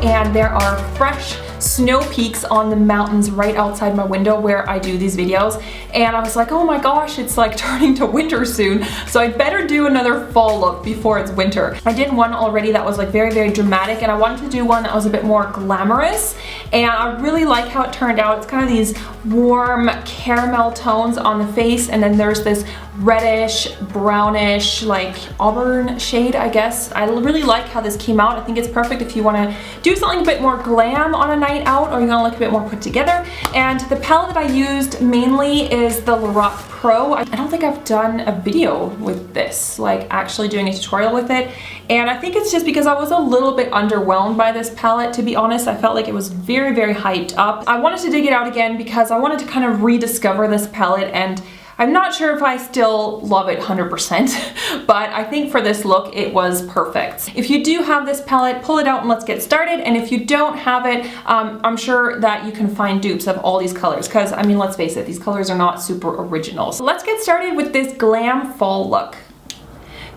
and there are fresh snow peaks on the mountains right outside my window where I do these videos, and I was like, oh my gosh, it's like turning to winter soon, so I better do another fall look before it's winter. I did one already that was like very dramatic, and I wanted to do one that was a bit more glamorous, and I really like how it turned out. It's kind of these warm caramel tones on the face, and then there's this reddish, brownish, like Auburn shade, I guess. I really like how this came out. I think it's perfect if you want to do something a bit more glam on a night out, or you want to look a bit more put together. And the palette that I used mainly is the LORAC Pro. I don't think I've done a video with this, like actually doing a tutorial with it. And I think it's just because I was a little bit underwhelmed by this palette, to be honest. I felt like it was very hyped up. I wanted to dig it out again because I wanted to kind of rediscover this palette, and I'm not sure if I still love it 100%, but I think for this look it was perfect. If you do have this palette, pull it out and let's get started. And if you don't have it, I'm sure that you can find dupes of all these colors, because I mean, let's face it, these colors are not super original. So let's get started with this glam fall look.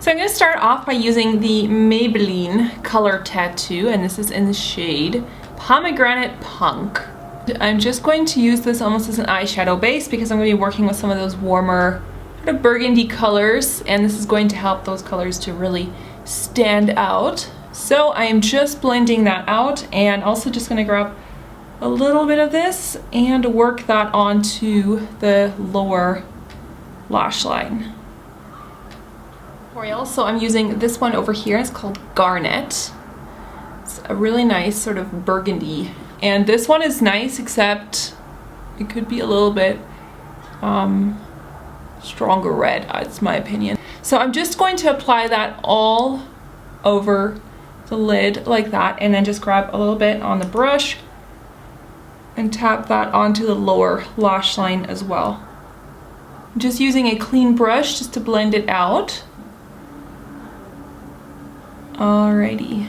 So I'm going to start off by using the Maybelline Color Tattoo, and this is in the shade Pomegranate Punk. I'm just going to use this almost as an eyeshadow base because I'm going to be working with some of those warmer sort of burgundy colors, and this is going to help those colors to really stand out. So I am just blending that out, and also just going to grab a little bit of this and work that onto the lower lash line. So I'm using this one over here. It's called Garnet. It's a really nice sort of burgundy. And this one is nice, except it could be a little bit stronger red, it's my opinion. So I'm just going to apply that all over the lid like that, and then just grab a little bit on the brush and tap that onto the lower lash line as well. I'm just using a clean brush just to blend it out. Alrighty.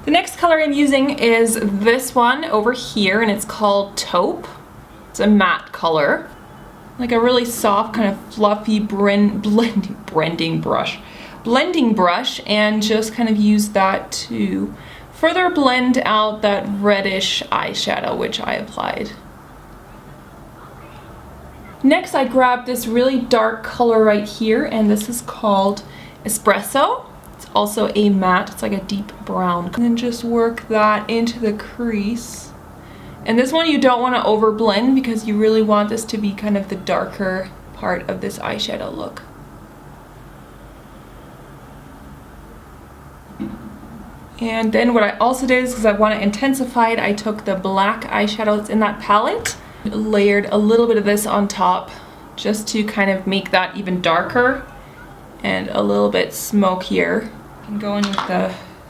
The next color I'm using is this one over here, and it's called Taupe. It's a matte color, like a really soft kind of fluffy blending brush, and just kind of use that to further blend out that reddish eyeshadow which I applied. Next I grabbed this really dark color right here, and this is called Espresso. Also a matte, it's like a deep brown. And then just work that into the crease. And this one you don't want to over blend because you really want this to be kind of the darker part of this eyeshadow look. And then what I also did is, because I want to intensify it, I took the black eyeshadow that's in that palette, layered a little bit of this on top just to kind of make that even darker and a little bit smokier. And go in with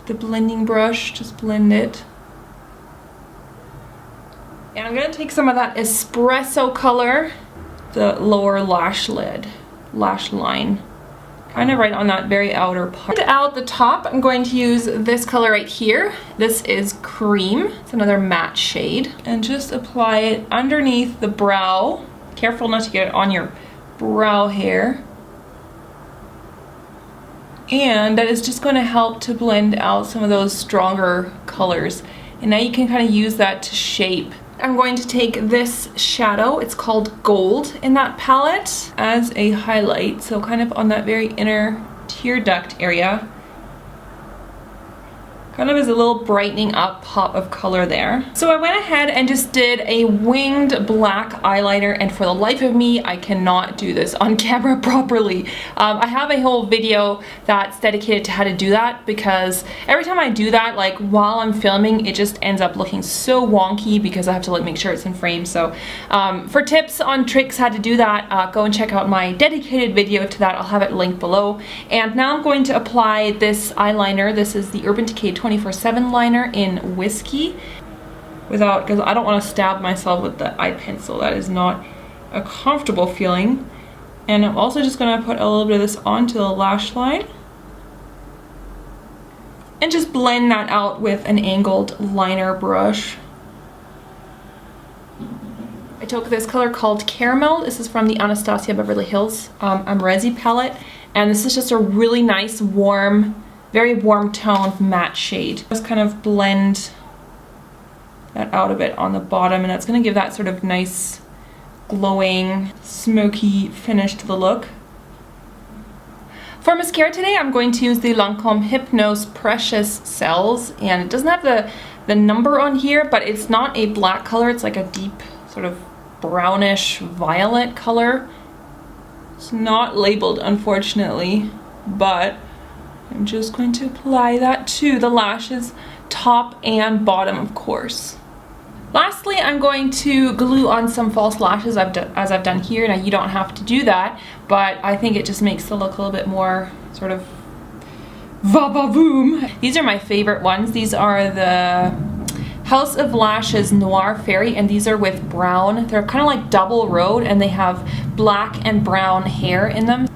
the blending brush, just blend it. And I'm gonna take some of that Espresso color, the lower lash line, kind of right on that very outer part. Out the top, I'm going to use this color right here. This is Cream. It's another matte shade. And just apply it underneath the brow. Careful not to get it on your brow hair. And that is just going to help to blend out some of those stronger colors. And now you can kind of use that to shape. I'm going to take this shadow, it's called Gold in that palette, as a highlight. So kind of on that very inner tear duct area. Kind of as a little brightening up pop of color there. So I went ahead and just did a winged black eyeliner, and for the life of me, I cannot do this on camera properly. I have a whole video that's dedicated to how to do that, because every time I do that, like while I'm filming, it just ends up looking so wonky because I have to like make sure it's in frame. So for tips on tricks how to do that, go and check out my dedicated video to that. I'll have it linked below. And now I'm going to apply this eyeliner. This is the Urban Decay 24/7 liner in Whiskey, because I don't want to stab myself with the eye pencil. That is not a comfortable feeling. And I'm also just going to put a little bit of this onto the lash line and just blend that out with an angled liner brush. I took this color called Caramel. This is from the Anastasia Beverly Hills Amrezy palette, and this is just a really nice warm, very warm toned matte shade. Just kind of blend that out a bit on the bottom, and that's gonna give that sort of nice, glowing, smoky finish to the look. For mascara today, I'm going to use the Lancome Hypnose Precious Cells, and it doesn't have the number on here, but it's not a black color, it's like a deep sort of brownish violet color. It's not labeled, unfortunately, but I'm just going to apply that to the lashes, top and bottom, of course. Lastly, I'm going to glue on some false lashes as I've done here. Now, you don't have to do that, but I think it just makes the look a little bit more sort of va-ba-boom. These are my favorite ones. These are the House of Lashes Noir Fairy, and these are with brown. They're kind of like double rowed, and they have black and brown hair in them.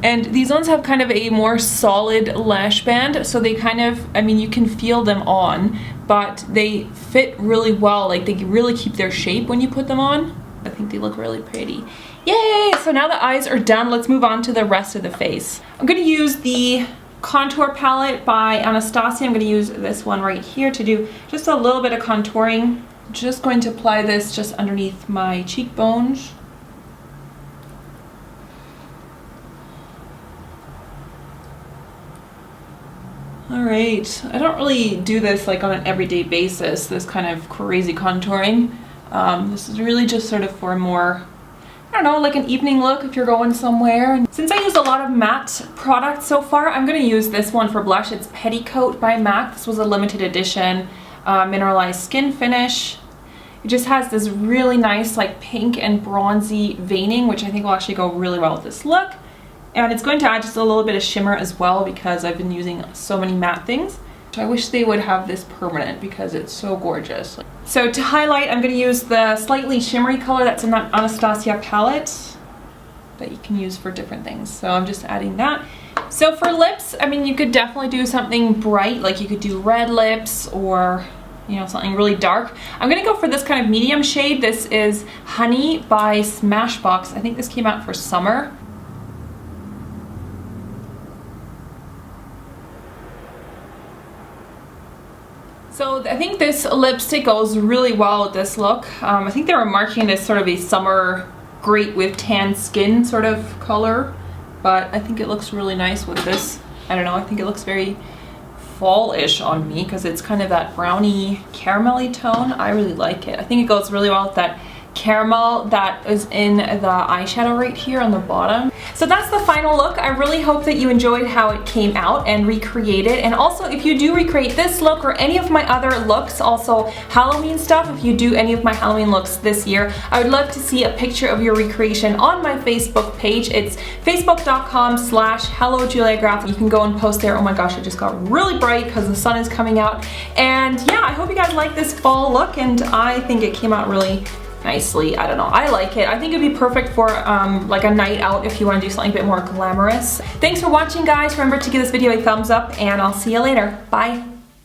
And these ones have kind of a more solid lash band, so they kind of, I mean, you can feel them on, but they fit really well. Like, they really keep their shape when you put them on. I think they look really pretty. Yay! So now the eyes are done, let's move on to the rest of the face. I'm going to use the contour palette by Anastasia. I'm going to use this one right here to do just a little bit of contouring. I'm just going to apply this just underneath my cheekbones. Alright, I don't really do this like on an everyday basis, this kind of crazy contouring. This is really just sort of for a more, I don't know, like an evening look if you're going somewhere. And since I used a lot of matte products so far, I'm going to use this one for blush. It's Petticoat by MAC. This was a limited edition mineralized skin finish. It just has this really nice like pink and bronzy veining, which I think will actually go really well with this look. And it's going to add just a little bit of shimmer as well because I've been using so many matte things. I wish they would have this permanent because it's so gorgeous. So to highlight, I'm going to use the slightly shimmery color that's in that Anastasia palette that you can use for different things. So I'm just adding that. So for lips, I mean, you could definitely do something bright, like you could do red lips or, you know, something really dark. I'm going to go for this kind of medium shade. This is Honey by Smashbox. I think this came out for summer. So I think this lipstick goes really well with this look. I think they were marketing this sort of a summer great with tan skin sort of color, but I think it looks really nice with this. I don't know, I think it looks very fall-ish on me because it's kind of that browny caramelly tone. I really like it. I think it goes really well with that caramel that is in the eyeshadow right here on the bottom. So that's the final look. I really hope that you enjoyed how it came out and recreate it. And also, if you do recreate this look or any of my other looks, also Halloween stuff, if you do any of my Halloween looks this year, I would love to see a picture of your recreation on my Facebook page. It's facebook.com/HelloJuliaGraf. You can go and post there. Oh my gosh, it just got really bright because the sun is coming out. And yeah, I hope you guys like this fall look, and I think it came out really nicely. I don't know, I like it. I think it'd be perfect for like a night out if you want to do something a bit more glamorous. Thanks for watching, guys. Remember to give this video a thumbs up, and I'll see you later. Bye.